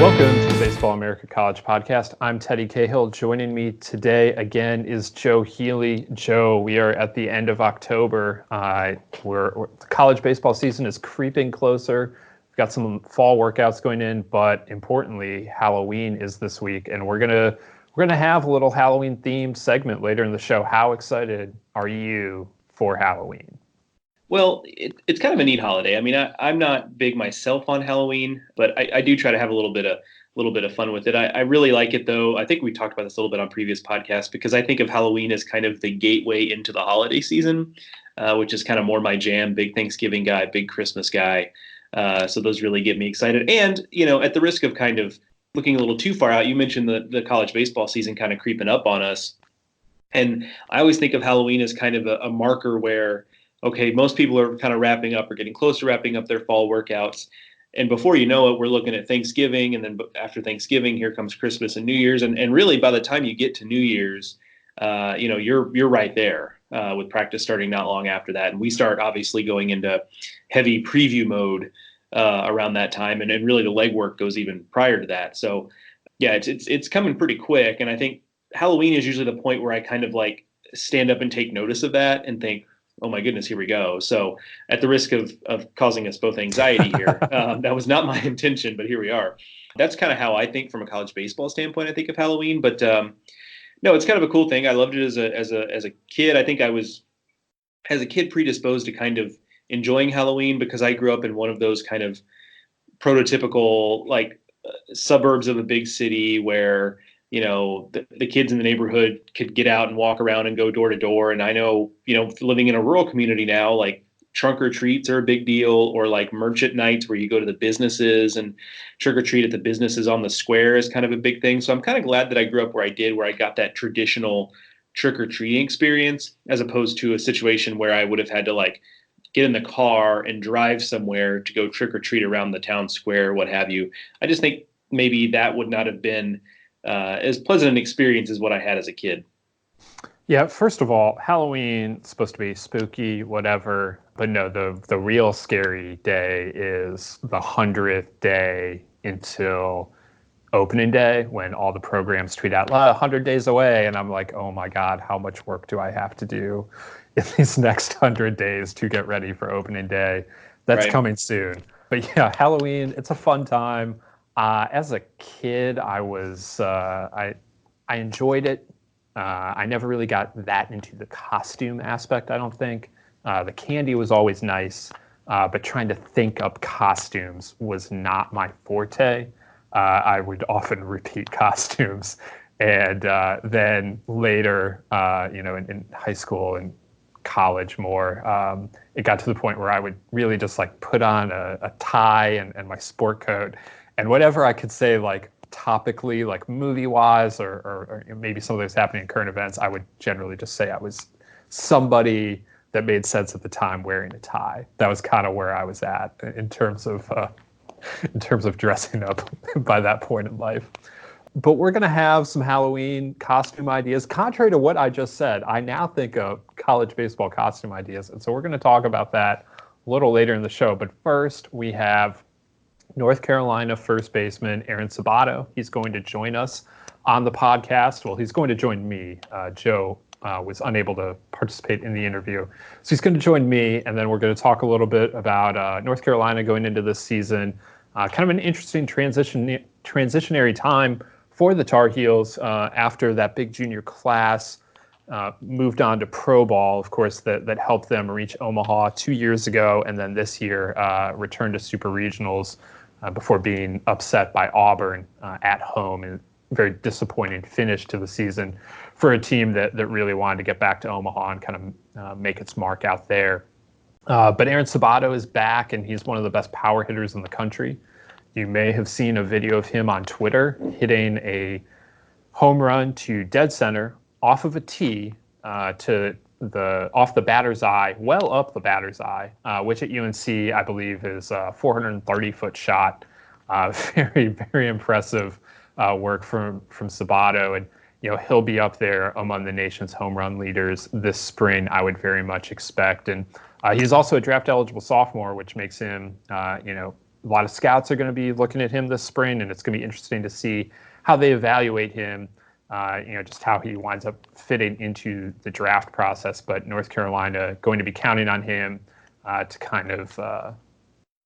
Welcome to the Baseball America College Podcast. I'm Teddy Cahill. Joining me today again is Joe Healy. Joe, we are at the end of October. The college baseball season is creeping closer. We've got some fall workouts going in, but importantly, Halloween is this week, and we're gonna have a little Halloween themed segment later in the show. How excited are you for Halloween? Well, it's kind of a neat holiday. I mean, I'm not big myself on Halloween, but I do try to have a little bit of fun with it. I really like it, though. I think we talked about this a little bit on previous podcasts because I think of Halloween as kind of the gateway into the holiday season, which is kind of more my jam. Big Thanksgiving guy, big Christmas guy. So those really get me excited. And, at the risk of kind of looking a little too far out, you mentioned the college baseball season kind of creeping up on us. And I always think of Halloween as kind of a marker where, okay, most people are kind of wrapping up or getting close to wrapping up their fall workouts. And before you know it, we're looking at Thanksgiving. And then after Thanksgiving, here comes Christmas and New Year's. And really, by the time you get to New Year's, you're right there with practice starting not long after that. And we start obviously going into heavy preview mode around that time. And really the legwork goes even prior to that. So, yeah, it's coming pretty quick. And I think Halloween is usually the point where I kind of like stand up and take notice of that and think, oh my goodness, here we go. So at the risk of causing us both anxiety here, that was not my intention, but here we are. That's kind of how I think from a college baseball standpoint, I think of Halloween. But no, it's kind of a cool thing. I loved it as a kid. I think I was, as a kid, predisposed to kind of enjoying Halloween because I grew up in one of those kind of prototypical like suburbs of a big city where the kids in the neighborhood could get out and walk around and go door to door. And I know, living in a rural community now, like trunk or treats are a big deal, or like merchant nights where you go to the businesses and trick or treat at the businesses on the square is kind of a big thing. So I'm kind of glad that I grew up where I did, where I got that traditional trick or treating experience, as opposed to a situation where I would have had to like get in the car and drive somewhere to go trick or treat around the town square, what have you. I just think maybe that would not have been as pleasant an experience as what I had as a kid. Yeah, first of all, Halloween is supposed to be spooky, whatever. But no, the real scary day is the 100th day until opening day, when all the programs tweet out 100 days away. And I'm like, oh my God, how much work do I have to do in these next 100 days to get ready for opening day? That's right. Coming soon. But yeah, Halloween, it's a fun time. As a kid, I enjoyed it. I never really got that into the costume aspect, I don't think. The candy was always nice, but trying to think up costumes was not my forte. I would often repeat costumes. And then later, in high school and college more, it got to the point where I would really just like put on a tie and my sport coat. And whatever I could say, like topically, like movie-wise, or maybe some of those happening in current events, I would generally just say I was somebody that made sense at the time wearing a tie. That was kind of where I was at in terms of dressing up by that point in life. But we're going to have some Halloween costume ideas. Contrary to what I just said, I now think of college baseball costume ideas. And so we're going to talk about that a little later in the show. But first, we have North Carolina first baseman Aaron Sabato. He's going to join us on the podcast. Well, he's going to join me. Joe was unable to participate in the interview. So he's going to join me, and then we're going to talk a little bit about North Carolina going into this season. Kind of an interesting transitionary time for the Tar Heels after that big junior class moved on to pro ball, of course, that helped them reach Omaha 2 years ago, and then this year returned to super regionals before being upset by Auburn at home, and very disappointing finish to the season for a team that really wanted to get back to Omaha and kind of make its mark out there. But Aaron Sabato is back, and he's one of the best power hitters in the country. You may have seen a video of him on Twitter hitting a home run to dead center off of a tee to off the batter's eye, well up the batter's eye, which at UNC, I believe, is a 430-foot shot. Very, very impressive work from Sabato. And, he'll be up there among the nation's home run leaders this spring, I would very much expect. And he's also a draft-eligible sophomore, which makes him, a lot of scouts are going to be looking at him this spring, and it's going to be interesting to see how they evaluate him, just how he winds up fitting into the draft process. But North Carolina going to be counting on him to kind of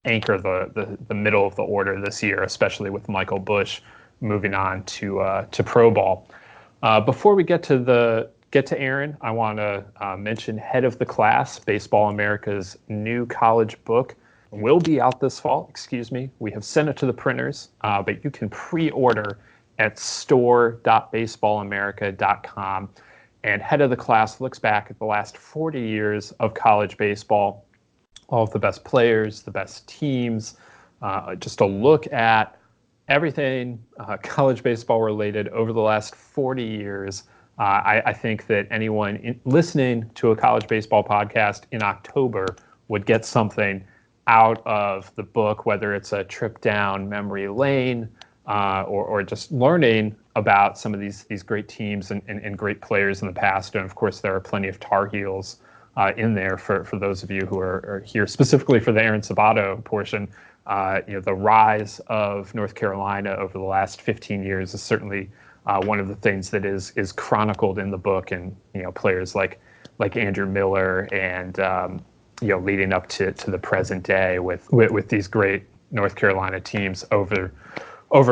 anchor the middle of the order this year, especially with Michael Bush moving on to pro ball. Before we get to Aaron, I want to mention Head of the Class, Baseball America's new college book, will be out this fall. We have sent it to the printers, but you can pre-order at store.baseballamerica.com. And Head of the Class looks back at the last 40 years of college baseball, all of the best players, the best teams, just a look at everything college baseball related over the last 40 years. I think that anyone listening to a college baseball podcast in October would get something out of the book, whether it's a trip down memory lane or just learning about some of these great teams and great players in the past. And of course, there are plenty of Tar Heels in there for those of you who are here specifically for the Aaron Sabato portion. The rise of North Carolina over the last 15 years is certainly one of the things that is chronicled in the book, and players like Andrew Miller and leading up to the present day with these great North Carolina teams over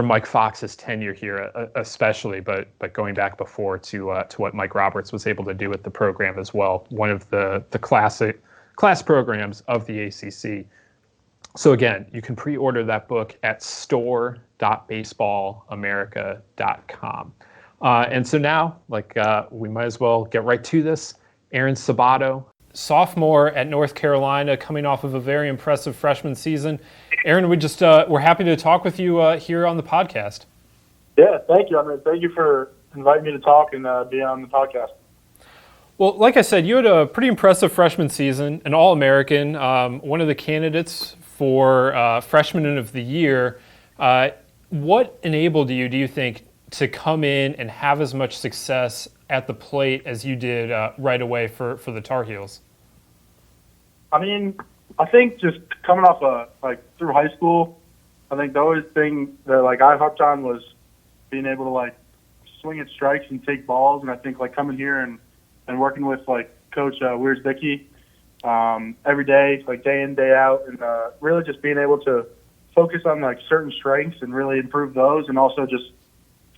Mike Fox's tenure here, especially, but going back before to what Mike Roberts was able to do with the program as well. One of the class programs of the ACC. So again, you can pre-order that book at store.baseballamerica.com. And so now, we might as well get right to this. Aaron Sabato, sophomore at North Carolina, coming off of a very impressive freshman season. Aaron, we're happy to talk with you here on the podcast. Yeah, thank you. Thank you for inviting me to talk and be on the podcast. Well, like I said, you had a pretty impressive freshman season, an All-American, one of the candidates for Freshman of the Year. What enabled you, do you think, to come in and have as much success at the plate as you did right away for the Tar Heels? I think just coming off through high school, I think the only thing that I hooked on was being able to swing at strikes and take balls. And I think coming here and working with Coach Wiersbicki every day, day in, day out, and really just being able to focus on certain strengths and really improve those, and also just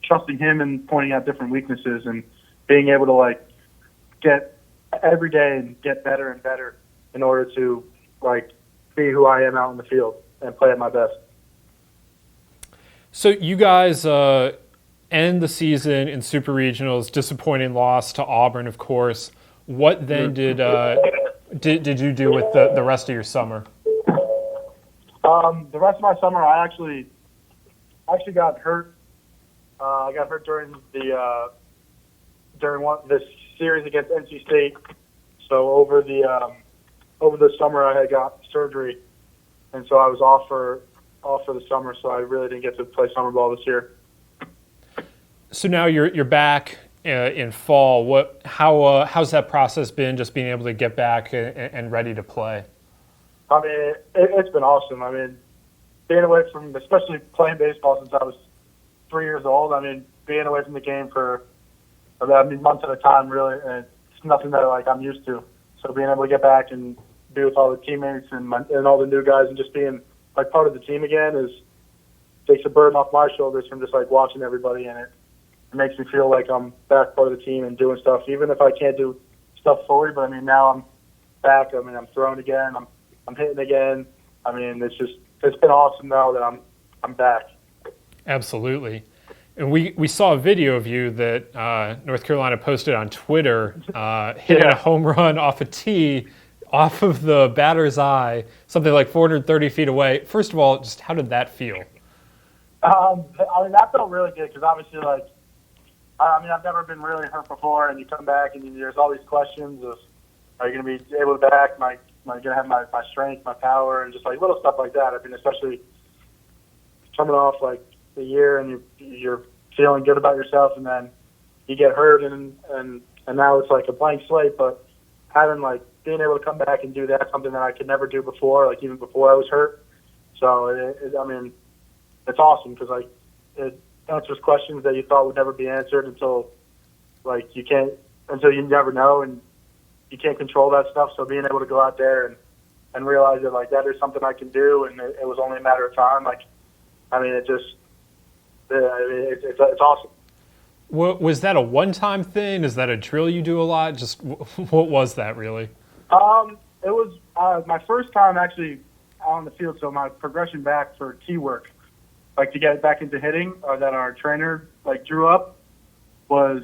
trusting him and pointing out different weaknesses and being able to get every day and get better and better in order to be who I am out in the field and play at my best. So you guys end the season in Super Regionals, disappointing loss to Auburn, of course. What then did you do with the rest of your summer? The rest of my summer, I actually got hurt. I got hurt during this series against NC State. So over the summer, I had got surgery, and so I was off for the summer. So I really didn't get to play summer ball this year. So now you're back in fall. How's that process been? Just being able to get back and ready to play. It's been awesome. Being away from, especially playing baseball since I was 3 years old. Being away from the game for months at a time, really, and it's nothing that I'm used to. So being able to get back and be with all the teammates and all the new guys and just being part of the team again takes a burden off my shoulders from just watching everybody, and it makes me feel like I'm back part of the team and doing stuff, even if I can't do stuff fully. But now I'm back. I'm throwing again. I'm hitting again. It's been awesome now that I'm back. Absolutely. And we saw a video of you that North Carolina posted on Twitter, hitting a home run off a tee, off of the batter's eye, something like 430 feet away. First of all, just how did that feel? That felt really good because obviously, I've never been really hurt before, and you come back and there's all these questions of, are you going to be able to back? Am I going to have my strength, my power, and just little stuff like that. Especially coming off the year and you're feeling good about yourself, and then you get hurt, and now it's a blank slate. But having being able to come back and do that, something that I could never do before, even before I was hurt, So I mean, it's awesome because like it answers questions that you thought would never be answered until you never know, and you can't control that stuff. So being able to go out there and realize that like that is something I can do, and it was only a matter of time. Like, I mean, it's awesome. Was that a one-time thing? Is that a drill you do a lot? Just what was that really? It was my first time actually out on the field. So my progression back for tee work, like to get back into hitting, that our trainer like drew up, my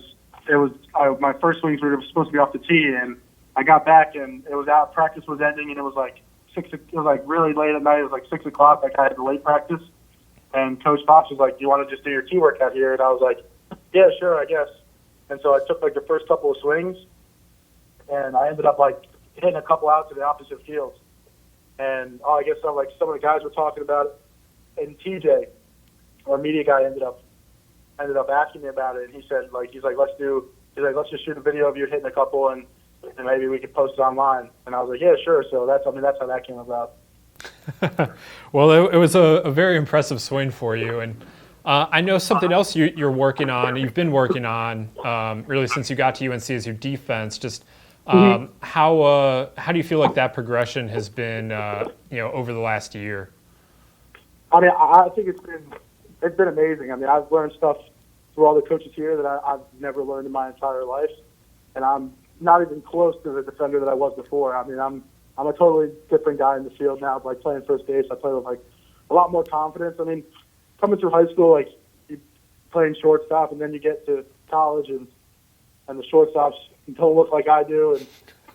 first swings were supposed to be off the tee, and I got back and it was out. Practice was ending, and it was like really late at night. It was like 6 o'clock. Like I had the late practice, and Coach Fox was like, "Do you want to just do your tee work out here?" And I was like, "Yeah, sure, I guess." And so I took like the first couple of swings, and I ended up like hitting a couple out to the opposite field. And I guess some of the guys were talking about it, and TJ, our media guy, ended up asking me about it, and he said let's just shoot a video of you hitting a couple, and maybe we could post it online. And I was like, yeah, sure. So that's how that came about. Well, it was a very impressive swing for you, and I know something else you're working on. You've been working on really since you got to UNC is your defense. Just how do you feel like that progression has been over the last year? I mean, I think it's been amazing. I mean, I've learned stuff through all the coaches here that I've never learned in my entire life, and I'm not even close to the defender that I was before. I mean, I'm a totally different guy in the field now. Like playing first base, I play with like a lot more confidence. I mean, coming through high school, like you playing shortstop, and then you get to college, and the shortstops don't look like I do, and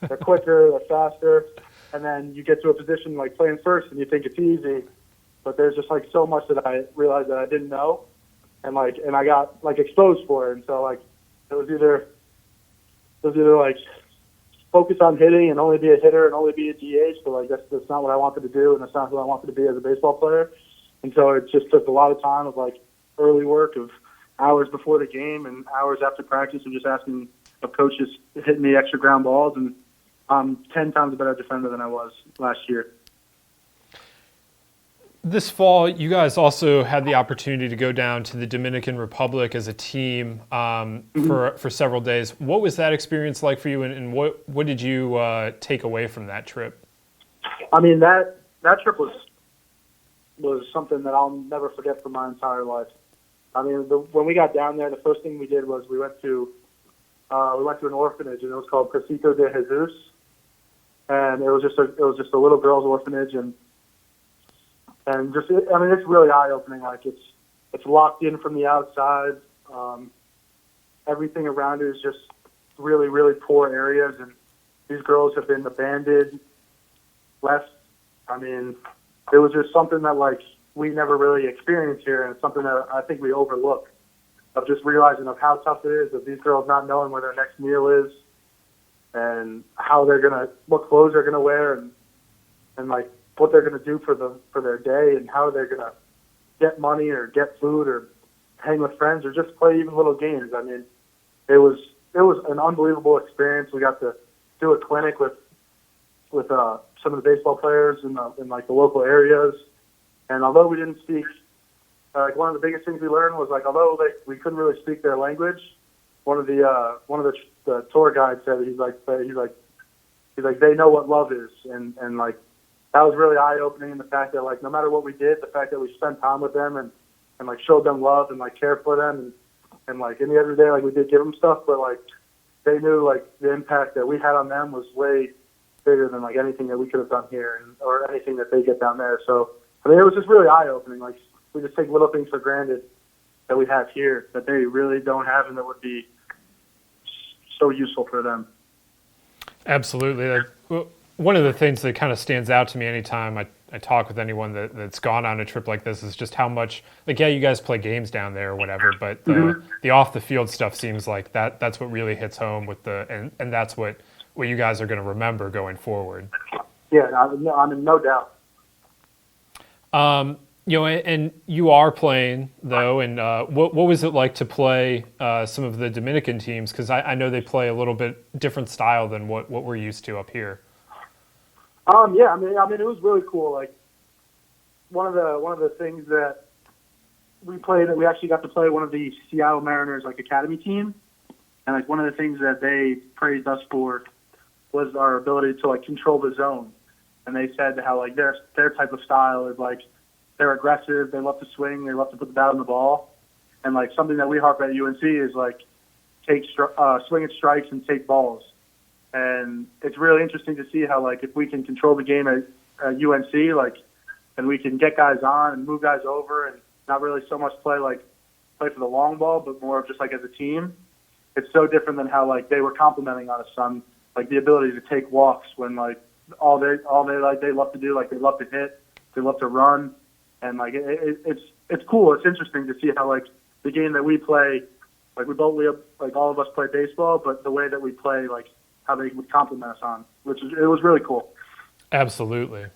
they're quicker, they're faster, and then you get to a position like playing first, and you think it's easy, but there's just like so much that I realized that I didn't know, and I got like exposed for it, and so like it was either like focus on hitting and only be a hitter and only be a DH, but like that's not what I wanted to do, and that's not who I wanted to be as a baseball player. And so it just took a lot of time of like early work of hours before the game and hours after practice and just asking of coaches hitting me extra ground balls, and I'm 10 times a better defender than I was last year. This fall, you guys also had the opportunity to go down to the Dominican Republic as a team for several days. What was that experience like for you, and what did you take away from that trip? I mean, that trip was something that I'll never forget for my entire life. I mean, when we got down there, the first thing we did was we went to an orphanage, and it was called Casito de Jesus, and it was just a little girls' orphanage, and just, I mean, it's really eye-opening. Like it's locked in from the outside. Everything around it is just really, really poor areas, and these girls have been abandoned, left. I mean, it was just something that like we never really experienced here, and it's something that I think we overlook, of just realizing of how tough it is of these girls not knowing where their next meal is, and what clothes they're gonna wear, and like what they're gonna do for their day, and how they're gonna get money or get food or hang with friends or just play even little games. I mean, it was an unbelievable experience. We got to do a clinic with some of the baseball players in like the local areas, and although we didn't speak, like one of the biggest things we learned was like although we couldn't really speak their language, one of the tour guides said he's like they know what love is, and like that was really eye opening in the fact that like no matter what we did, the fact that we spent time with them and like showed them love and like cared for them, and like in the other day like we did give them stuff, but like they knew like the impact that we had on them was way bigger than like anything that we could have done here or anything that they get down there. So I mean, it was just really eye opening. Like we just take little things for granted that we have here that they really don't have, and that would be so useful for them. Absolutely. One of the things that kind of stands out to me anytime I talk with anyone that's gone on a trip like this is just how much, like, yeah, you guys play games down there or whatever, but the off the field stuff seems like that's what really hits home with and that's what you guys are going to remember going forward. Yeah, I mean, no doubt. And you are playing though, and what was it like to play some of the Dominican teams? Because I know they play a little bit different style than what we're used to up here. Yeah, I mean, it was really cool. Like, one of the things that we actually got to play one of the Seattle Mariners like academy team, and like one of the things that they praised us for was our ability to like control the zone. And they said how like their type of style is like they're aggressive, they love to swing, they love to put the bat on the ball, and like something that we harp at UNC is like swing at strikes and take balls. And it's really interesting to see how like if we can control the game at UNC, like, and we can get guys on and move guys over and not really so much play for the long ball, but more of just like as a team. It's so different than how like they were complimenting on us on like the ability to take walks when like all they like they love to do, like they love to hit, they love to run, and like it's cool. It's interesting to see how like the game that we play, like like all of us play baseball, but the way that we play, like how they would compliment us on, it was really cool. Absolutely.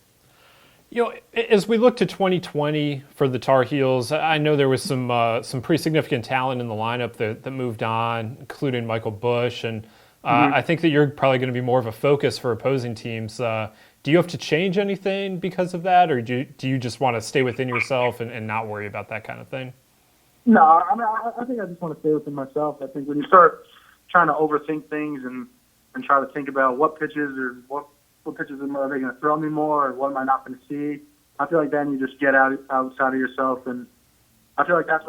You know, as we look to 2020 for the Tar Heels, I know there was some pretty significant talent in the lineup that moved on, including Michael Bush, and I think that you're probably going to be more of a focus for opposing teams. Do you have to change anything because of that, or do you just want to stay within yourself and not worry about that kind of thing? No, I mean, I think I just want to stay within myself. I think when you start trying to overthink things and try to think about what pitches or what pitches are they going to throw me more, or what am I not going to see, I feel like then you just get outside of yourself, and I feel like that's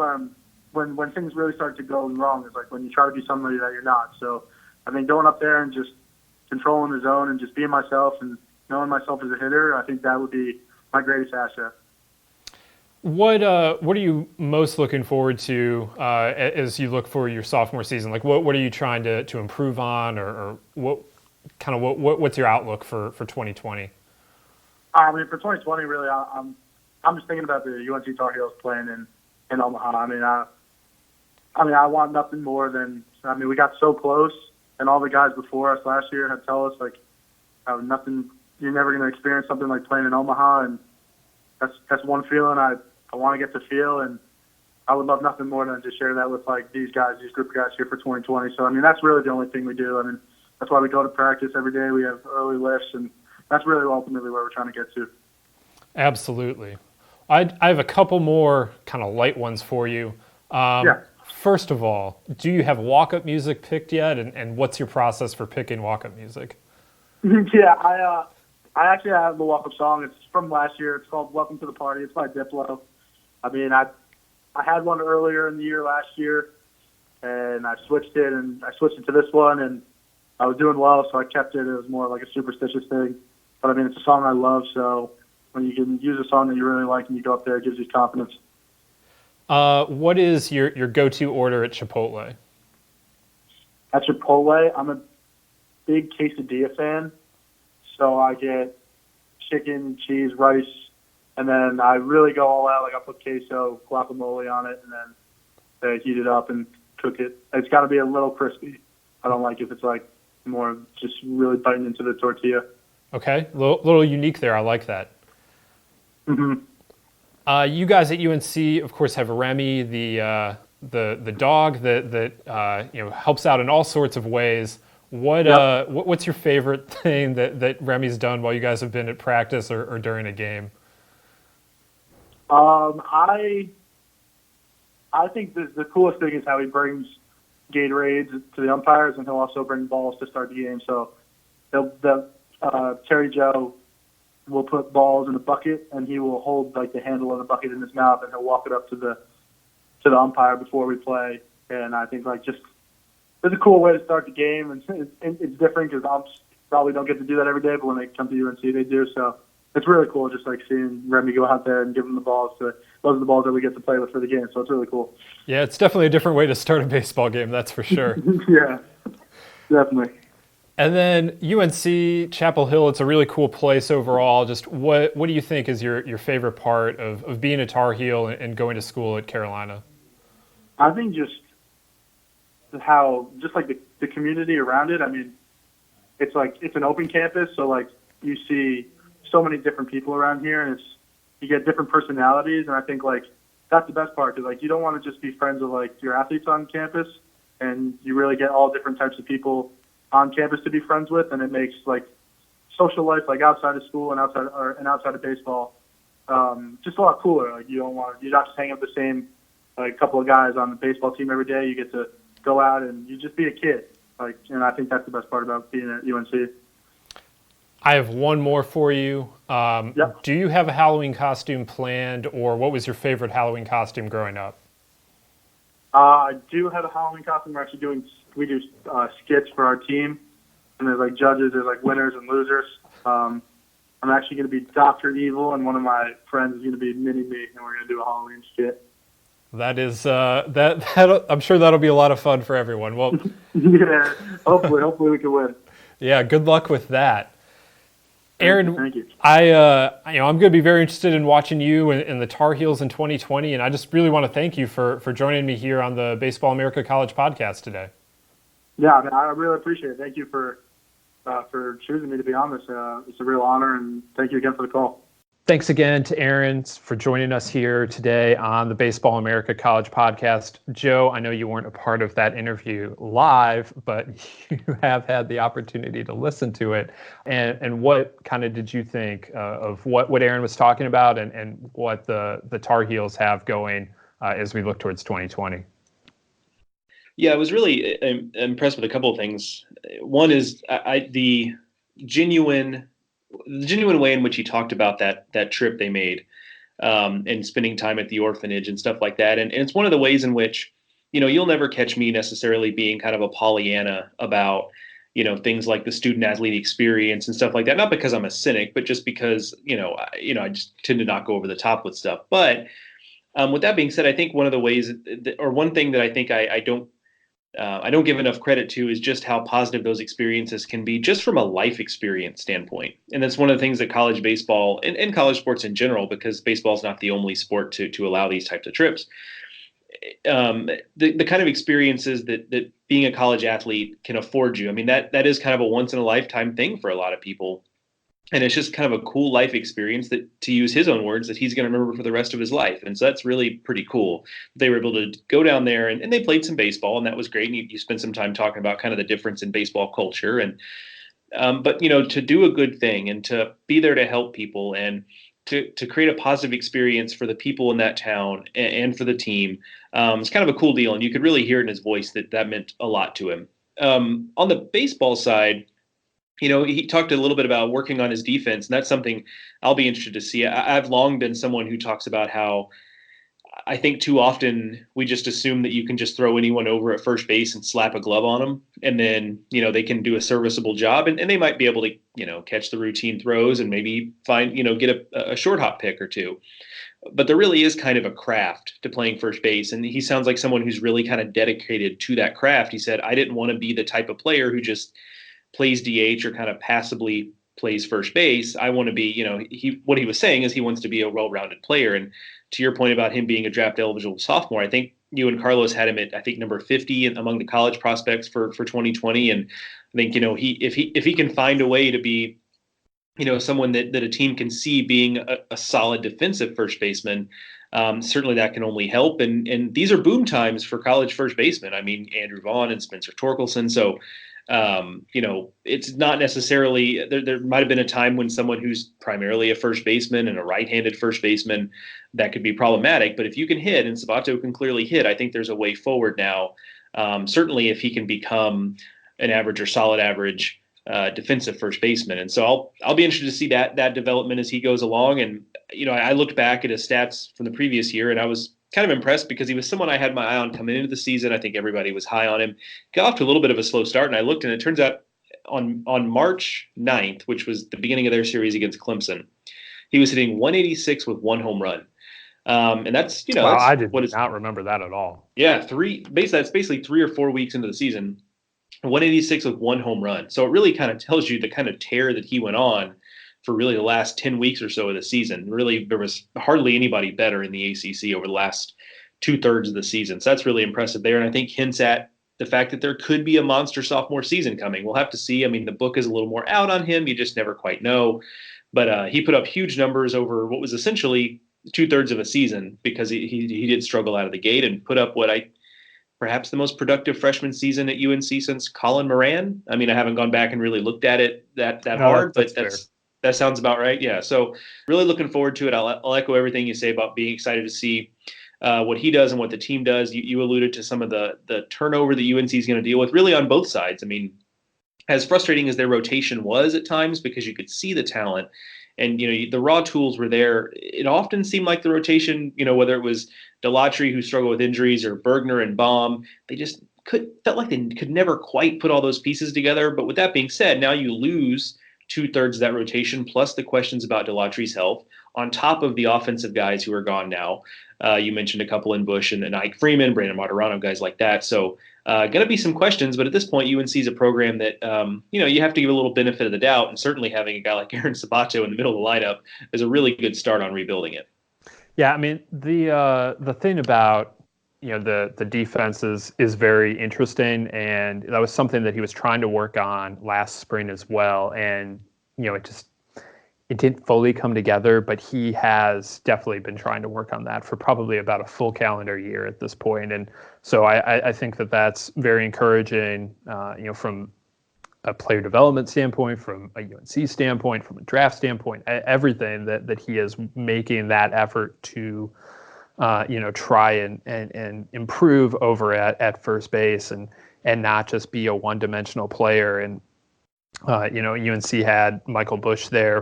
when things really start to go wrong is like when you try to be somebody that you're not. So I think going up there and just controlling the zone and just being myself and knowing myself as a hitter, I think that would be my greatest asset. What are you most looking forward to as you look for your sophomore season? Like what are you trying to improve on, or what's your outlook for 2020? I mean, for 2020, really, I'm just thinking about the UNC Tar Heels playing in Omaha. I mean, I want nothing more than. I mean, we got so close, and all the guys before us last year had tell us like, how nothing. You're never going to experience something like playing in Omaha, and that's one feeling I want to get to feel, and I would love nothing more than to share that with like these group of guys here for 2020. So I mean, that's really the only thing we do. I mean, that's why we go to practice every day. We have early lifts, and that's really ultimately where we're trying to get to. Absolutely. I have a couple more kind of light ones for you. Yeah. First of all, do you have walk-up music picked yet, and what's your process for picking walk-up music? Yeah, I actually have the walk-up song. It's from last year. It's called "Welcome to the Party." It's by Diplo. I mean, I had one earlier in the year last year, and I switched it to this one, and I was doing well, so I kept it. It was more like a superstitious thing. But I mean, it's a song I love, so when you can use a song that you really like and you go up there, it gives you confidence. What is your go-to order at Chipotle? At Chipotle, I'm a big quesadilla fan. So I get chicken, cheese, rice, and then I really go all out. Like I put queso, guacamole on it, and then heat it up and cook it. It's got to be a little crispy. I don't like if it's like more just really biting into the tortilla. Okay, little unique there. I like that. Mm-hmm. You guys at UNC, of course, have Remy, the dog that helps out in all sorts of ways. What's your favorite thing that Remy's done while you guys have been at practice or during a game? I think the coolest thing is how he brings Gatorades to the umpires, and he'll also bring balls to start the game. So Terry Joe will put balls in a bucket, and he will hold like the handle of the bucket in his mouth, and he'll walk it up to the umpire before we play. And I think like just it's a cool way to start the game, and it's different because umps probably don't get to do that every day, but when they come to UNC, they do. So it's really cool just like seeing Remy go out there and give them the balls. Those are the balls that we get to play with for the game, so it's really cool. Yeah, it's definitely a different way to start a baseball game, that's for sure. Yeah, definitely. And then UNC, Chapel Hill, it's a really cool place overall. Just what do you think is your favorite part of being a Tar Heel and going to school at Carolina? I think just how just like the community around it. I mean, it's like it's an open campus, so like you see so many different people around here, and you get different personalities, and I think like that's the best part because like you don't want to just be friends with like your athletes on campus, and you really get all different types of people on campus to be friends with, and it makes like social life like outside of school and outside of baseball just a lot cooler. Like you're not just hanging with the same like couple of guys on the baseball team every day. You get to go out and you just be a kid. Like, and I think that's the best part about being at UNC. I have one more for you. Yep. Do you have a Halloween costume planned, or what was your favorite Halloween costume growing up? I do have a Halloween costume. We do skits for our team, and there's like judges, there's like winners and losers. I'm actually going to be Dr. Evil, and one of my friends is going to be Mini-Me, and we're going to do a Halloween skit. That is that. I'm sure that'll be a lot of fun for everyone. Well, yeah, hopefully we can win. Yeah, good luck with that. Aaron, Thank you. I'm going to be very interested in watching you and the Tar Heels in 2020, and I just really want to thank you for joining me here on the Baseball America College podcast today. Yeah, I really appreciate it. Thank you for choosing me to be on this. It's a real honor, and thank you again for the call. Thanks again to Aaron for joining us here today on the Baseball America College podcast. Joe, I know you weren't a part of that interview live, but you have had the opportunity to listen to it. And what kind of did you think of what Aaron was talking about and what the Tar Heels have going as we look towards 2020? Yeah, I was really impressed with a couple of things. One is the genuine way in which he talked about that trip they made and spending time at the orphanage and stuff like that. And it's one of the ways in which, you'll never catch me necessarily being kind of a Pollyanna about, things like the student athlete experience and stuff like that. Not because I'm a cynic, but just because, I just tend to not go over the top with stuff. But with that being said, I think one of the ways or one thing that I think I don't give enough credit to is just how positive those experiences can be just from a life experience standpoint. And that's one of the things that college baseball and college sports in general, because baseball is not the only sport to allow these types of trips. The kind of experiences that being a college athlete can afford you. I mean, that is kind of a once in a lifetime thing for a lot of people. And it's just kind of a cool life experience that, to use his own words, that he's going to remember for the rest of his life. And so that's really pretty cool. They were able to go down there and they played some baseball, and that was great. And you spent some time talking about kind of the difference in baseball culture. And but, to do a good thing and to be there to help people and to create a positive experience for the people in that town and for the team, it's kind of a cool deal. And you could really hear it in his voice that meant a lot to him. On the baseball side, he talked a little bit about working on his defense, and that's something I'll be interested to see. I've long been someone who talks about how I think too often we just assume that you can just throw anyone over at first base and slap a glove on them, and then, they can do a serviceable job, and they might be able to, catch the routine throws and maybe find, get a short hop pick or two. But there really is kind of a craft to playing first base. And he sounds like someone who's really kind of dedicated to that craft. He said, I didn't want to be the type of player who just plays DH or kind of passively plays first base. I want to be, what he was saying is he wants to be a well-rounded player. And to your point about him being a draft eligible sophomore, I think you and Carlos had him at, I think, number 50 among the college prospects for 2020. And I think, if he can find a way to be, someone that a team can see being a solid defensive first baseman, certainly that can only help. And these are boom times for college first basemen. I mean, Andrew Vaughn and Spencer Torkelson. So, it's not necessarily there might have been a time when someone who's primarily a first baseman and a right-handed first baseman, that could be problematic. But if you can hit, and Sabato can clearly hit, I think there's a way forward now. Certainly if he can become an average or solid average defensive first baseman. And so I'll be interested to see that development as he goes along. And, I looked back at his stats from the previous year, and I was kind of impressed because he was someone I had my eye on coming into the season. I think everybody was high on him. Got off to a little bit of a slow start, and I looked, and it turns out on March 9th, which was the beginning of their series against Clemson, he was hitting 186 with one home run. And that's, wow, that's I did not remember that at all. Yeah, that's basically 3 or 4 weeks into the season, 186 with one home run. So it really kind of tells you the kind of tear that he went on for really the last 10 weeks or so of the season. Really, there was hardly anybody better in the ACC over the last 2/3 of the season. So that's really impressive there. And I think hints at the fact that there could be a monster sophomore season coming. We'll have to see. I mean, the book is a little more out on him. You just never quite know. But he put up huge numbers over what was essentially 2/3 of a season, because he did struggle out of the gate and put up perhaps the most productive freshman season at UNC since Colin Moran. I mean, I haven't gone back and really looked at it that hard, but that's That sounds about right. Yeah. So really looking forward to it. I'll echo everything you say about being excited to see what he does and what the team does. You alluded to some of the turnover that UNC is going to deal with, really on both sides. I mean, as frustrating as their rotation was at times, because you could see the talent and the raw tools were there, it often seemed like the rotation, whether it was Delatry who struggled with injuries or Bergner and Baum, they just felt like they could never quite put all those pieces together. But with that being said, now you lose 2/3 of that rotation, plus the questions about Delatry's health, on top of the offensive guys who are gone now. You mentioned a couple in Bush and Ike Freeman, Brandon Martirano, guys like that. So going to be some questions, but at this point, UNC is a program that, you have to give a little benefit of the doubt, and certainly having a guy like Aaron Sabato in the middle of the lineup is a really good start on rebuilding it. Yeah, I mean, the thing about the defense is very interesting, and that was something that he was trying to work on last spring as well. And it didn't fully come together, but he has definitely been trying to work on that for probably about a full calendar year at this point. And so I think that that's very encouraging, from a player development standpoint, from a UNC standpoint, from a draft standpoint, everything that he is making that effort to try and improve over at first base and not just be a one-dimensional player. And UNC had Michael Bush there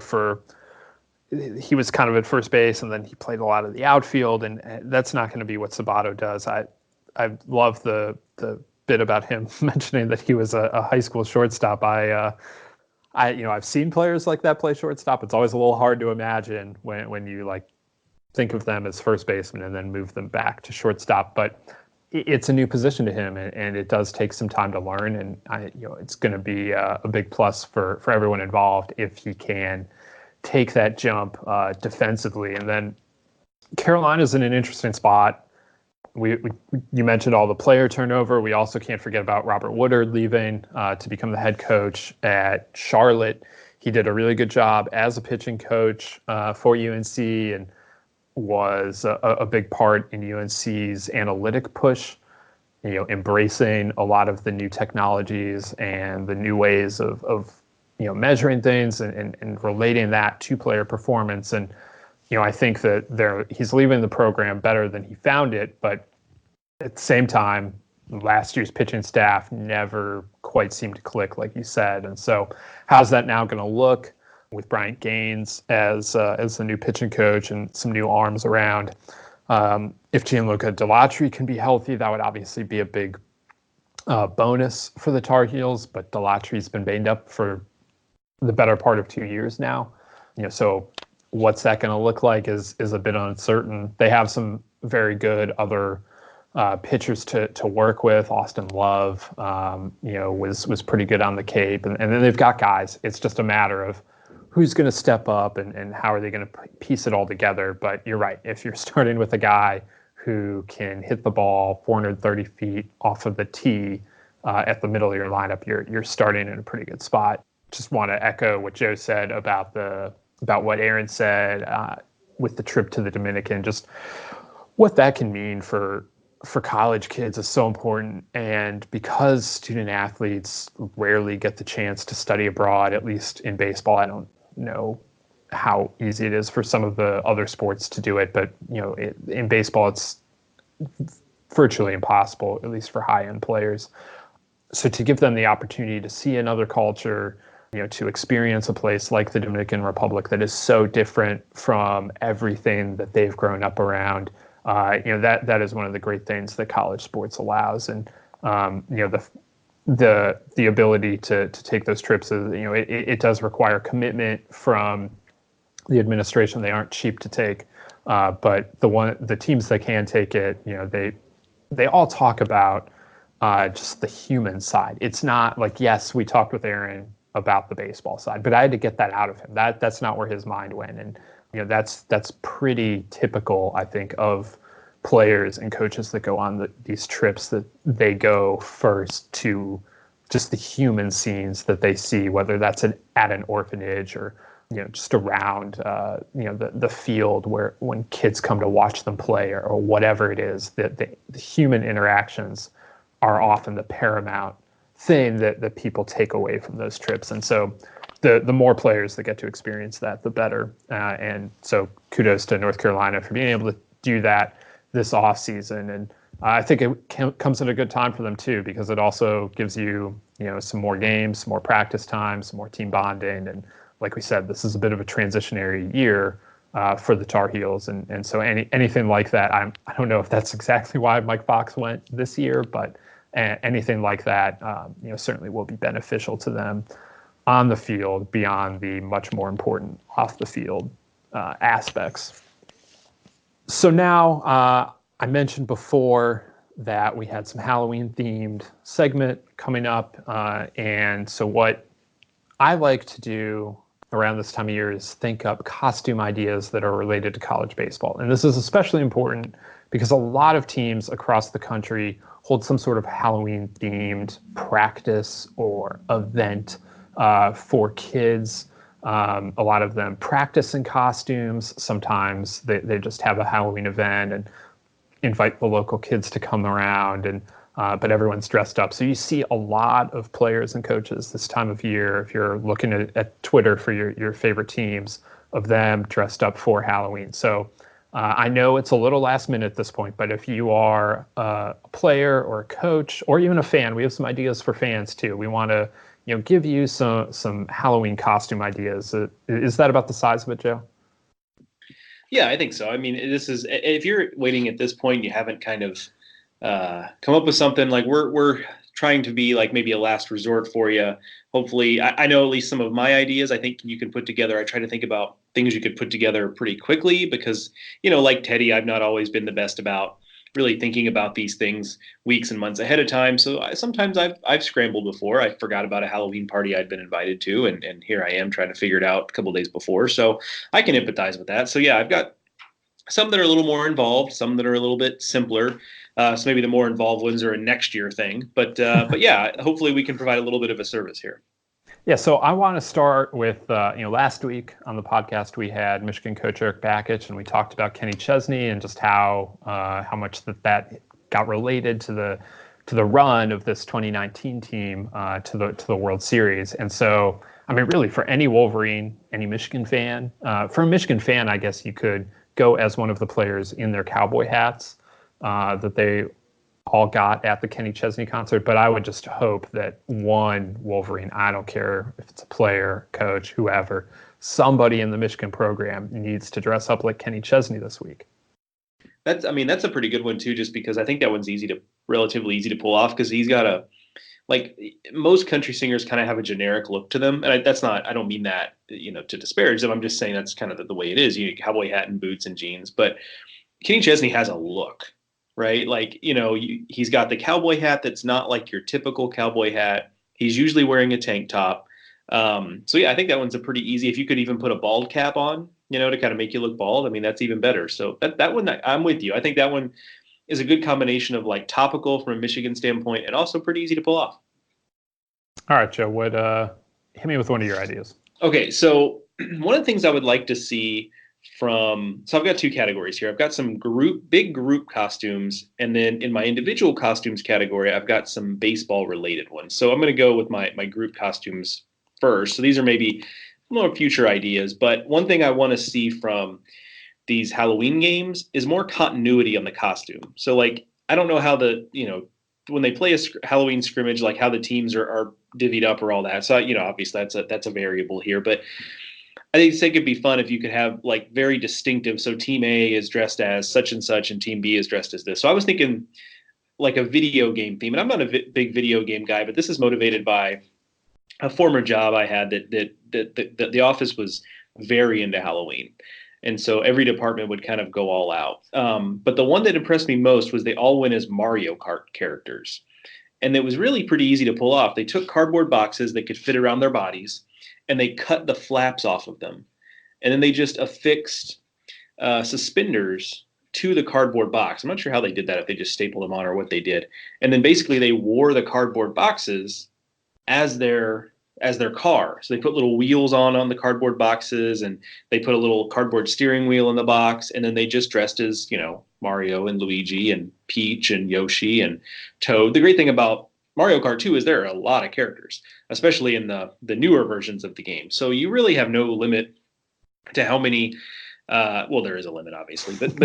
he was kind of at first base, and then he played a lot of the outfield, and that's not going to be what Sabato does. I love the bit about him mentioning that he was a high school shortstop. I've seen players like that play shortstop. It's always a little hard to imagine when you think of them as first baseman and then move them back to shortstop. But it's a new position to him, and it does take some time to learn. And it's going to be a big plus for everyone involved if he can take that jump defensively. And then Carolina's in an interesting spot. You mentioned all the player turnover. We also can't forget about Robert Woodard leaving to become the head coach at Charlotte. He did a really good job as a pitching coach for UNC and was a big part in UNC's analytic push, embracing a lot of the new technologies and the new ways of measuring things and relating that to player performance. And I think that he's leaving the program better than he found it, but at the same time, last year's pitching staff never quite seemed to click, like you said. And so how's that now going to look with Bryant Gaines as the new pitching coach and some new arms around? If Gianluca Delatry can be healthy, that would obviously be a big bonus for the Tar Heels, but Delatry's been banged up for the better part of 2 years now. So what's that going to look like is a bit uncertain. They have some very good other pitchers to work with. Austin Love, was pretty good on the Cape, and then they've got guys. It's just a matter of who's going to step up and how are they going to piece it all together. But you're right. If you're starting with a guy who can hit the ball 430 feet off of the tee at the middle of your lineup, you're starting in a pretty good spot. Just want to echo what Joe said about what Aaron said with the trip to the Dominican. Just what that can mean for college kids is so important. And because student athletes rarely get the chance to study abroad, at least in baseball, I don't know how easy it is for some of the other sports to do it. But, in baseball, it's virtually impossible, at least for high-end players. So to give them the opportunity to see another culture, to experience a place like the Dominican Republic that is so different from everything that they've grown up around, that is one of the great things that college sports allows. And the ability to take those trips is, it does require commitment from the administration. They aren't cheap to take, but the teams that can take it, they all talk about just the human side. It's not like, yes, we talked with Aaron about the baseball side, but I had to get that out of him. That's not where his mind went. And, that's pretty typical, I think, of players and coaches that go on these trips, that they go first to just the human scenes that they see, whether that's at an orphanage or, just around, the field when kids come to watch them play or whatever it is, that the human interactions are often the paramount thing that people take away from those trips. And so the more players that get to experience that, the better. And so kudos to North Carolina for being able to do that this off season. And I think it comes at a good time for them too, because it also gives you, some more games, some more practice time, some more team bonding. And like we said, this is a bit of a transitionary year for the Tar Heels. And so anything like that, I don't know if that's exactly why Mike Fox went this year, but anything like that, certainly will be beneficial to them on the field beyond the much more important off the field aspects. So now I mentioned before that we had some Halloween themed segment coming up. And so what I like to do around this time of year is think up costume ideas that are related to college baseball. And this is especially important because a lot of teams across the country hold some sort of Halloween themed practice or event for kids. A lot of them practice in costumes. Sometimes they just have a Halloween event and invite the local kids to come around, and but everyone's dressed up. So you see a lot of players and coaches this time of year, if you're looking at Twitter for your favorite teams, of them dressed up for Halloween. So I know it's a little last minute at this point, but if you are a player or a coach or even a fan, we have some ideas for fans too. We want to give you some Halloween costume ideas. Is that about the size of it, Joe? Yeah, I think so. I mean, this is, if you're waiting at this point, you haven't kind of come up with something, like we're trying to be like maybe a last resort for you. Hopefully, I know at least some of my ideas I think you can put together. I try to think about things you could put together pretty quickly because, like Teddy, I've not always been the best about really thinking about these things weeks and months ahead of time. So sometimes I've scrambled before. I forgot about a Halloween party I'd been invited to, and here I am trying to figure it out a couple of days before. So I can empathize with that. So yeah, I've got some that are a little more involved, some that are a little bit simpler. So maybe the more involved ones are a next year thing. But yeah, hopefully we can provide a little bit of a service here. Yeah, so I want to start with, last week on the podcast we had Michigan coach Eric Bakich, and we talked about Kenny Chesney and just how much that got related to the run of this 2019 team to the World Series. And so, I mean, really, for any Wolverine, any Michigan fan, for a Michigan fan, I guess you could go as one of the players in their cowboy hats that they all got at the Kenny Chesney concert. But I would just hope that one Wolverine, I don't care if it's a player, coach, whoever, somebody in the Michigan program needs to dress up like Kenny Chesney this week. That's a pretty good one too, just because I think that one's relatively easy to pull off, because he's got like most country singers kind of have a generic look to them. And I don't mean that, to disparage them. I'm just saying that's kind of the way it is. Cowboy hat and boots and jeans, but Kenny Chesney has a look, right? Like, he's got the cowboy hat that's not like your typical cowboy hat. He's usually wearing a tank top. So yeah, I think that one's a pretty easy. If you could even put a bald cap on, to kind of make you look bald, I mean, that's even better. So that one, I'm with you. I think that one is a good combination of like topical from a Michigan standpoint and also pretty easy to pull off. All right, Joe, hit me with one of your ideas. Okay, so one of the things I would like to see so I've got two categories here. I've got some big group costumes, and then in my individual costumes category, I've got some baseball related ones. So I'm going to go with my group costumes first. So these are maybe more future ideas, but one thing I want to see from these Halloween games is more continuity on the costume. So like, I don't know how when they play a Halloween scrimmage, like how the teams are divvied up or all that. So, obviously that's a variable here, but I think it'd be fun if you could have like very distinctive. So team A is dressed as such and such, and team B is dressed as this. So I was thinking like a video game theme, and I'm not a big video game guy, but this is motivated by a former job I had that the office was very into Halloween. And so every department would kind of go all out. But the one that impressed me most was they all went as Mario Kart characters. And it was really pretty easy to pull off. They took cardboard boxes that could fit around their bodies, and they cut the flaps off of them. And then they just affixed suspenders to the cardboard box. I'm not sure how they did that, if they just stapled them on or what they did. And then basically they wore the cardboard boxes as their car. So they put little wheels on the cardboard boxes, and they put a little cardboard steering wheel in the box. And then they just dressed as, Mario and Luigi and Peach and Yoshi and Toad. The great thing about Mario Kart 2 is there are a lot of characters, especially in the newer versions of the game. So you really have no limit to how many. Well, there is a limit, obviously, but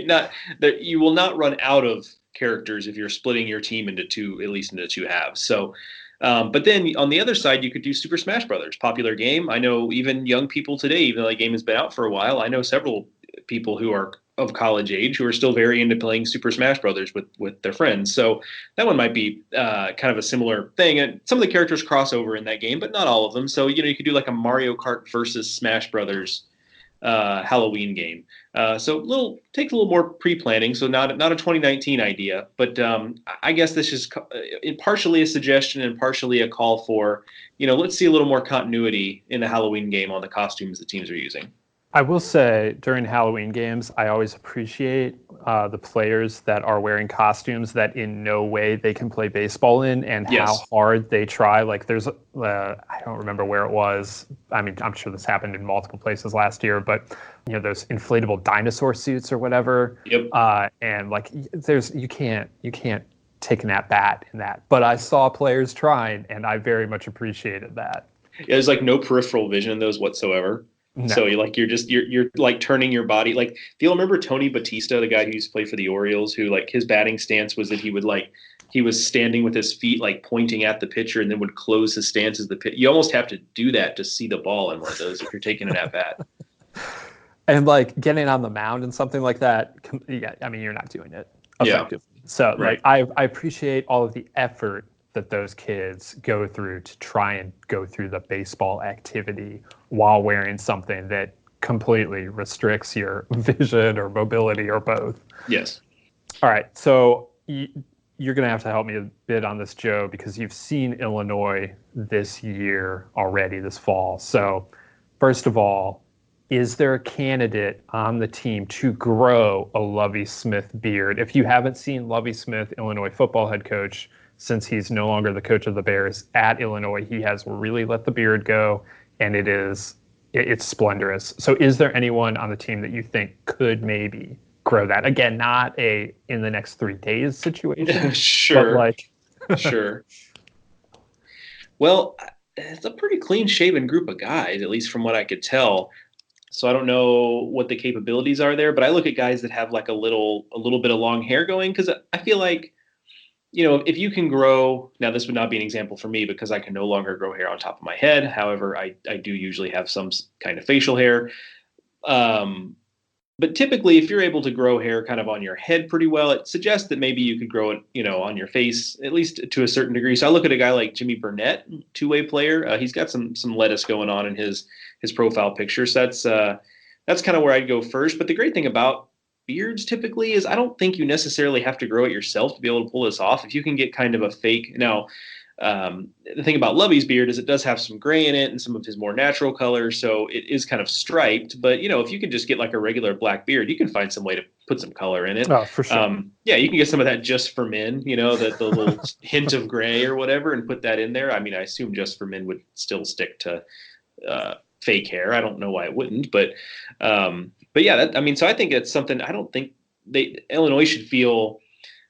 not that you will not run out of characters if you're splitting your team into two, at least into two halves. So, but then on the other side, you could do Super Smash Brothers, popular game. I know even young people today, even though the game has been out for a while, I know several people who are of college age who are still very into playing Super Smash Brothers with their friends. So that one might be kind of a similar thing. And some of the characters cross over in that game, but not all of them. So you could do like a Mario Kart versus Smash Brothers Halloween game. So takes a little more pre-planning. So not a 2019 idea, but I guess this is partially a suggestion and partially a call for, let's see a little more continuity in the Halloween game on the costumes the teams are using. I will say during Halloween games, I always appreciate the players that are wearing costumes that in no way they can play baseball in, and how hard they try. Like there's, I don't remember where it was. I mean, I'm sure this happened in multiple places last year, but those inflatable dinosaur suits or whatever. Yep. And like you can't take an at bat in that. But I saw players trying, and I very much appreciated that. Yeah, there's like no peripheral vision in those whatsoever. No. So you're like turning your body. Like, do you remember Tony Batista, the guy who used to play for the Orioles, who like his batting stance was that he was standing with his feet like pointing at the pitcher and then would close his stance as the pitch. You almost have to do that to see the ball in one of those if you're taking an at bat. And like getting on the mound and something like that. Yeah, I mean you're not doing it effectively. Yeah. So right. Like I appreciate all of the effort that those kids go through to try and go through the baseball activity while wearing something that completely restricts your vision or mobility or both. Yes. All right. So you're going to have to help me a bit on this, Joe, because you've seen Illinois this year already, this fall. So first of all, is there a candidate on the team to grow a Lovie Smith beard? If you haven't seen Lovie Smith, Illinois football head coach, since he's no longer the coach of the Bears at Illinois, he has really let the beard go, and it's splendorous. So is there anyone on the team that you think could maybe grow that? Again, not a in the next 3 days situation. Sure. But like sure. Well, it's a pretty clean-shaven group of guys, at least from what I could tell. So I don't know what the capabilities are there, but I look at guys that have like a little bit of long hair going, because I feel like, if you can grow, now this would not be an example for me because I can no longer grow hair on top of my head. However, I do usually have some kind of facial hair. But typically, if you're able to grow hair kind of on your head pretty well, it suggests that maybe you could grow it, on your face, at least to a certain degree. So I look at a guy like Jimmy Burnett, two-way player. He's got some lettuce going on in his profile picture. So that's kind of where I'd go first. But the great thing about beards typically is I don't think you necessarily have to grow it yourself to be able to pull this off. If you can get kind of a fake. Now, the thing about Lovie's beard is it does have some gray in it and some of his more natural colors, so it is kind of striped. But if you can just get like a regular black beard, you can find some way to put some color in it. Oh, for sure. Yeah, you can get some of that Just for Men, the little hint of gray or whatever, and put that in there. I mean, I assume Just for Men would still stick to fake hair. I don't know why it wouldn't, but yeah, so I think it's something. I don't think Illinois should feel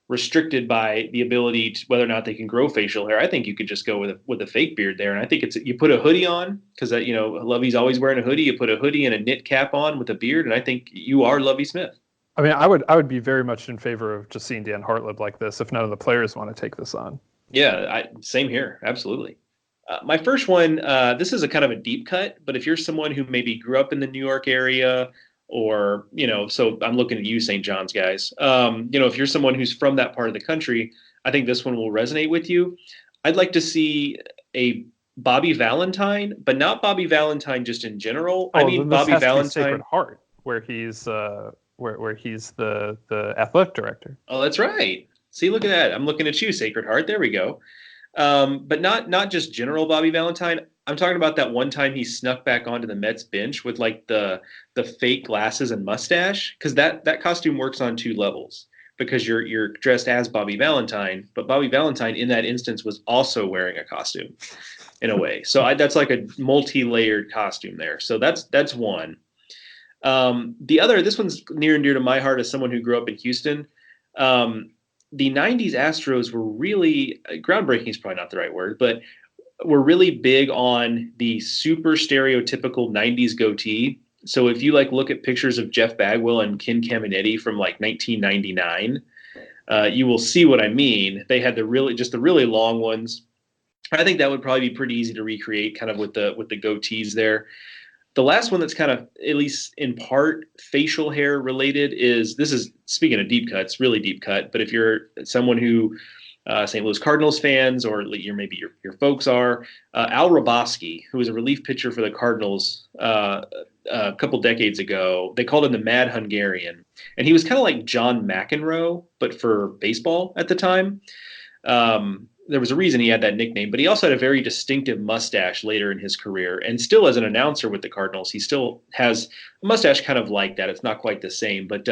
restricted by the ability to whether or not they can grow facial hair. I think you could just go with a fake beard there, and I think you put a hoodie on because Lovie's always wearing a hoodie. You put a hoodie and a knit cap on with a beard, and I think you are Lovie Smith. I mean, I would be very much in favor of just seeing Dan Hartlib like this if none of the players want to take this on. Yeah, same here, absolutely. My first one, this is a kind of a deep cut, but if you're someone who maybe grew up in the New York area, or, so I'm looking at you, St. John's guys, if you're someone who's from that part of the country, I think this one will resonate with you. I'd like to see a Bobby Valentine, but not Bobby Valentine just in general. I mean, Bobby Valentine, Sacred Heart, where he's where he's the athletic director. Oh, that's right. See, look at that. I'm looking at you, Sacred Heart. There we go. But not just general Bobby Valentine. I'm talking about that one time he snuck back onto the Mets bench with like the fake glasses and mustache, because that costume works on 2 levels, because you're dressed as Bobby Valentine, but Bobby Valentine in that instance was also wearing a costume in a way. So that's like a multi-layered costume there. So that's one. The other, this one's near and dear to my heart as someone who grew up in Houston. the 90s Astros were really groundbreaking is probably not the right word, but were really big on the super stereotypical 90s goatee. So if you like look at pictures of Jeff Bagwell and Ken Caminiti from like 1999, you will see what I mean. They had the really long ones. I think that would probably be pretty easy to recreate, kind of with the goatees there. The last one that's kind of, at least in part, facial hair related is, this is, speaking of deep cuts, really deep cut, but if you're someone who, St. Louis Cardinals fans, or maybe your folks are, Al Roboski, who was a relief pitcher for the Cardinals a couple decades ago, they called him the Mad Hungarian. And he was kind of like John McEnroe, but for baseball at the time. There was a reason he had that nickname, but he also had a very distinctive mustache later in his career. And still as an announcer with the Cardinals, he still has a mustache kind of like that. It's not quite the same, but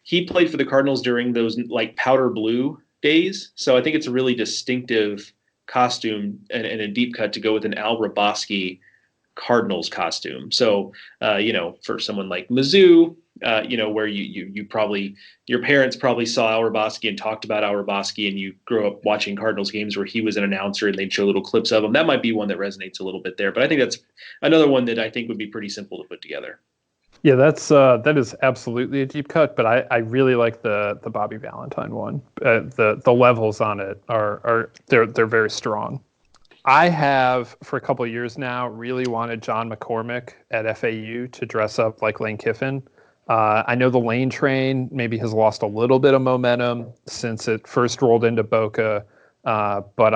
he played for the Cardinals during those like powder blue days. So I think it's a really distinctive costume and a deep cut to go with an Al Roboski Cardinals costume. So, for someone like Mizzou, where you probably, your parents probably saw Al Roboski and talked about Al Roboski, and you grew up watching Cardinals games where he was an announcer and they'd show little clips of him. That might be one that resonates a little bit there, but I think that's another one that I think would be pretty simple to put together. Yeah, that is absolutely a deep cut, but I really like the Bobby Valentine one. The levels on it they're very strong. I have, for a couple of years now, really wanted John McCormick at FAU to dress up like Lane Kiffin. I know the Lane train maybe has lost a little bit of momentum since it first rolled into Boca, but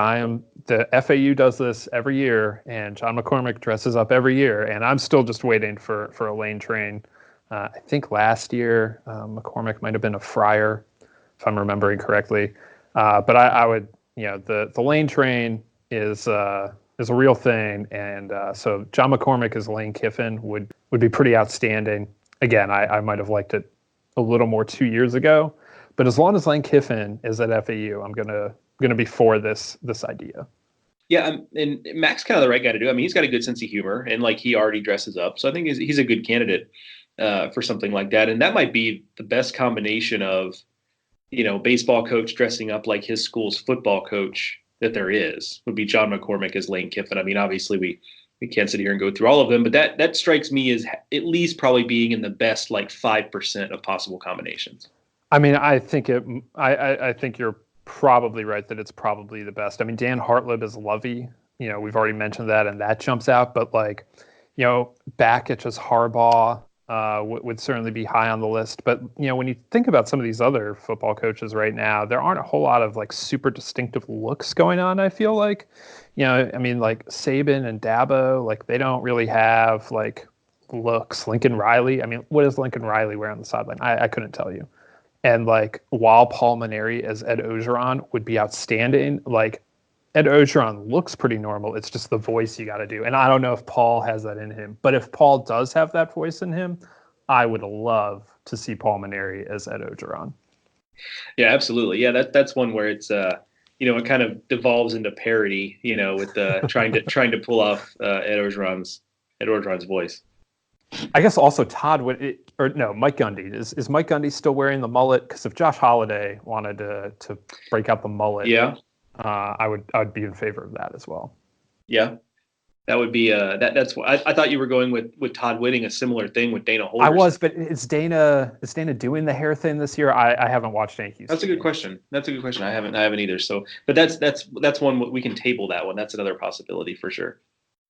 the FAU does this every year, and John McCormick dresses up every year, and I'm still just waiting for a Lane train. I think last year McCormick might have been a Friar, if I'm remembering correctly. But I would, the Lane train is a real thing, and so John McCormick as Lane Kiffin would be pretty outstanding. Again, I might have liked it a little more 2 years ago, but as long as Lane Kiffin is at FAU, I'm gonna be for this idea. Yeah, and Mac's kind of the right guy to do. I mean, he's got a good sense of humor, and like he already dresses up, so I think he's a good candidate for something like that. And that might be the best combination of, baseball coach dressing up like his school's football coach that there is, would be John McCormick as Lane Kiffin. I mean, obviously we can't sit here and go through all of them, but that strikes me as at least probably being in the best like 5% of possible combinations. I mean, I think I think you're probably right that it's probably the best. I mean, Dan Hartlib is Lovey. We've already mentioned that, and that jumps out. But Bakich as Harbaugh would certainly be high on the list. But when you think about some of these other football coaches right now, there aren't a whole lot of like super distinctive looks going on. I feel like, I mean, like Saban and Dabo, like they don't really have like looks. Lincoln Riley, I mean, what does Lincoln Riley wear on the sideline? I couldn't tell you. And like, while Paul Maneri as Ed Ogeron would be outstanding, like Ed Ogeron looks pretty normal. It's just the voice you got to do. And I don't know if Paul has that in him, but if Paul does have that voice in him, I would love to see Paul Maneri as Ed Ogeron. Yeah, absolutely. Yeah, that's one where it's it kind of devolves into parody, with trying to pull off Ed Ogeron's voice. I guess also Mike Gundy. Is Mike Gundy still wearing the mullet? Because if Josh Holiday wanted to break out the mullet, yeah, I would be in favor of that as well. Yeah, that would be that's what I thought you were going with Todd Whitting, a similar thing with Dana Holgorsen. I was, but is Dana doing the hair thing this year? I haven't watched any Houston. That's a good question. I haven't either. So, but that's one we can table that one. That's another possibility for sure.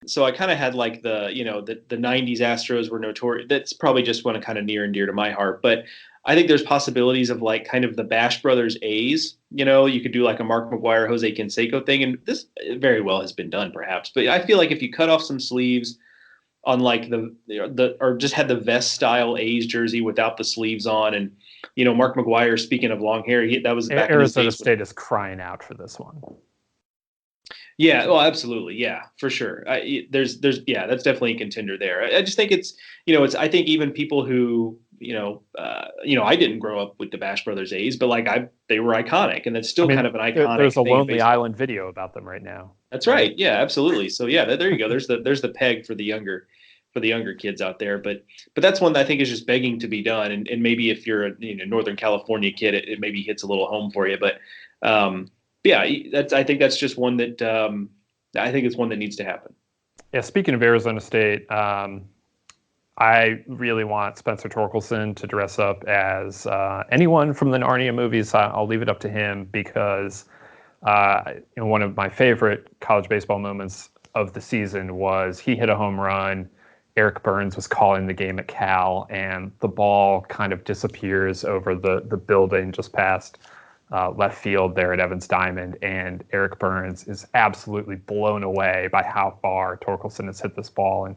So I kind of had like the 90s Astros were notorious. That's probably just one kind of near and dear to my heart. But I think there's possibilities of like kind of the Bash Brothers A's. You could do like a Mark McGwire, Jose Canseco thing. And this very well has been done perhaps. But I feel like if you cut off some sleeves on like or just had the vest style A's jersey without the sleeves on, and Mark McGwire, speaking of long hair, that was back Arizona State is crying out for this one. Yeah, well, absolutely. Yeah, for sure. That's definitely a contender there. I just think it's I think even people who, I didn't grow up with the Bash Brothers A's, but like they were iconic, and that's still kind of an iconic. There's a Lonely Island video about them right now. That's right. Yeah, absolutely. So yeah, there you go. There's the peg for the younger the younger kids out there. But that's one that I think is just begging to be done. And maybe if you're a Northern California kid, it maybe hits a little home for you. But yeah, I think that's just one that I think it's one that needs to happen. Yeah, speaking of Arizona State, I really want Spencer Torkelson to dress up as anyone from the Narnia movies. I'll leave it up to him because one of my favorite college baseball moments of the season was he hit a home run. Eric Burns was calling the game at Cal, and the ball kind of disappears over the building just past left field there at Evans Diamond, and Eric Burns is absolutely blown away by how far Torkelson has hit this ball, and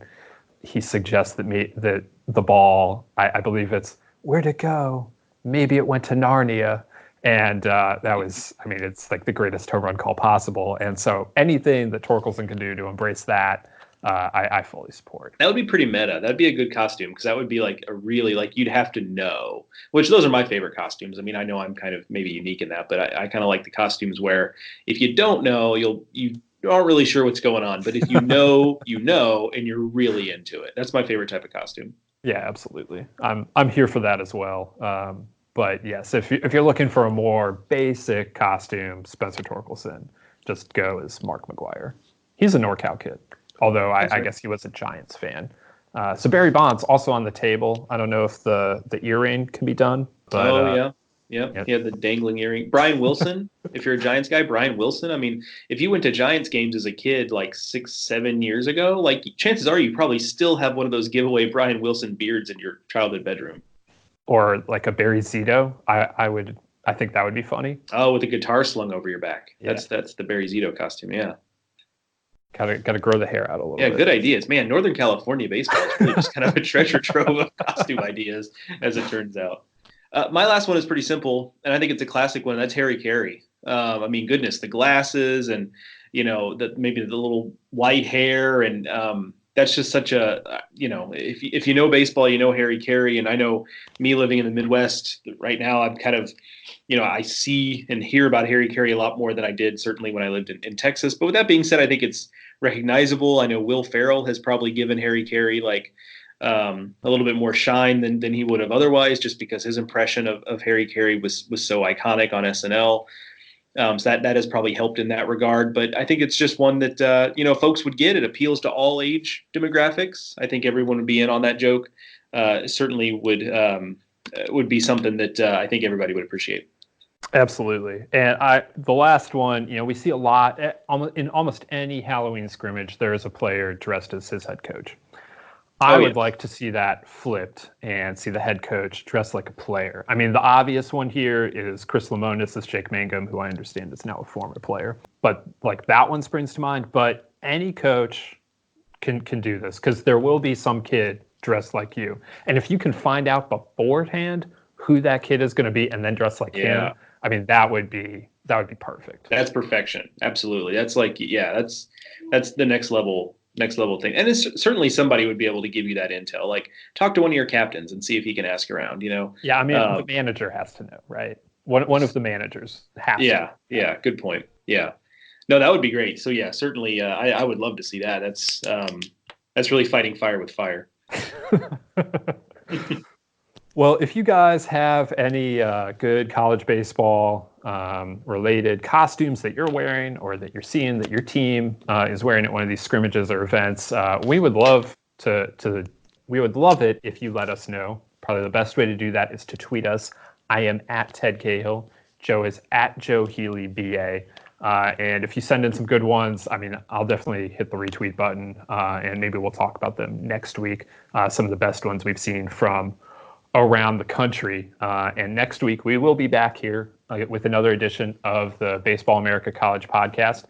he suggests that the ball, I believe it's, where'd it go? Maybe it went to Narnia. And that was, it's like the greatest home run call possible. And so anything that Torkelson can do to embrace that, I fully support. That would be pretty meta. That'd be a good costume because that would be like a really, like, you'd have to know, which those are my favorite costumes. I know I'm kind of maybe unique in that, but I kind of like the costumes where if you don't know, you aren't really sure what's going on. But if you know, and you're really into it. That's my favorite type of costume. Yeah, absolutely. I'm here for that as well. But yes, if you're looking for a more basic costume, Spencer Torkelson, just go as Mark McGuire. He's a NorCal kid, although I guess he was a Giants fan. So Barry Bonds also on the table. I don't know if the earring can be done. But, yeah. He had the dangling earring. Brian Wilson, if you're a Giants guy, Brian Wilson. If you went to Giants games as a kid like 6-7 years ago, like chances are you probably still have one of those giveaway Brian Wilson beards in your childhood bedroom. Or like a Barry Zito. I think that would be funny. Oh, with a guitar slung over your back. Yeah. That's the Barry Zito costume. Yeah. Gotta grow the hair out a little bit. Yeah, good ideas. Man, Northern California baseball is really just kind of a treasure trove of costume ideas, as it turns out. My last one is pretty simple, and I think it's a classic one. That's Harry Caray. Goodness, the glasses and, maybe the little white hair. And that's just such a, if you know baseball, you know Harry Caray. And I know me living in the Midwest right now, I'm kind of, I see and hear about Harry Caray a lot more than I did certainly when I lived in Texas. But with that being said, I think it's recognizable. I know Will Ferrell has probably given Harry Caray a little bit more shine than he would have otherwise, just because his impression of Harry Caray was so iconic on SNL. So that has probably helped in that regard. But I think it's just one that, folks would get. It appeals to all age demographics. I think everyone would be in on that joke. Certainly would be something that I think everybody would appreciate. Absolutely. And the last one, we see a lot in almost any Halloween scrimmage, there is a player dressed as his head coach. I would like to see that flipped and see the head coach dressed like a player. The obvious one here is Chris Lemonis as Jake Mangum, who I understand is now a former player. But like that one springs to mind. But any coach can do this because there will be some kid dressed like you. And if you can find out beforehand who that kid is going to be and then dress like him, that would be perfect. That's perfection. Absolutely. That's like, that's the next level thing. And it's certainly somebody would be able to give you that intel. Like talk to one of your captains and see if he can ask around, Yeah. The manager has to know, right? One of the managers has to. Yeah. Good point. Yeah. No, that would be great. So yeah, certainly I would love to see that. That's really fighting fire with fire. Well, if you guys have any good college baseball related costumes that you're wearing or that you're seeing that your team is wearing at one of these scrimmages or events, we would love it if you let us know. Probably the best way to do that is to tweet us. I am at Ted Cahill. Joe is at Joe Healy BA. And if you send in some good ones, I'll definitely hit the retweet button and maybe we'll talk about them next week. Some of the best ones we've seen from around the country. And next week, we will be back here with another edition of the Baseball America College podcast.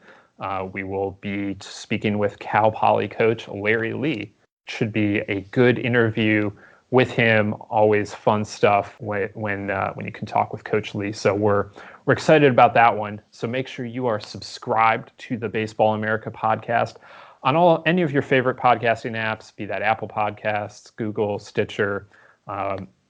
We will be speaking with Cal Poly coach Larry Lee. Should be a good interview with him. Always fun stuff when you can talk with Coach Lee. So we're excited about that one. So make sure you are subscribed to the Baseball America podcast on any of your favorite podcasting apps, be that Apple Podcasts, Google, Stitcher,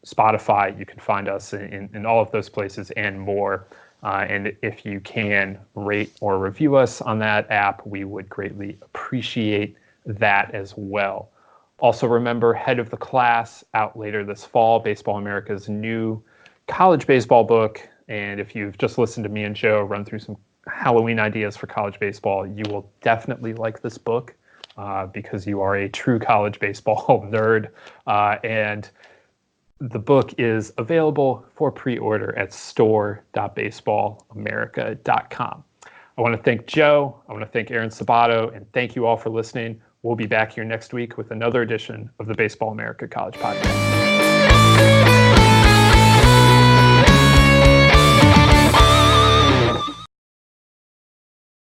Spotify. You can find us in all of those places and more. And if you can rate or review us on that app, we would greatly appreciate that as well. Also remember, Head of the Class out later this fall, Baseball America's new college baseball book. And if you've just listened to me and Joe run through some Halloween ideas for college baseball, you will definitely like this book because you are a true college baseball nerd. And the book is available for pre-order at store.baseballamerica.com. I want to thank Joe. I want to thank Aaron Sabato, and thank you all for listening. We'll be back here next week with another edition of the Baseball America College Podcast.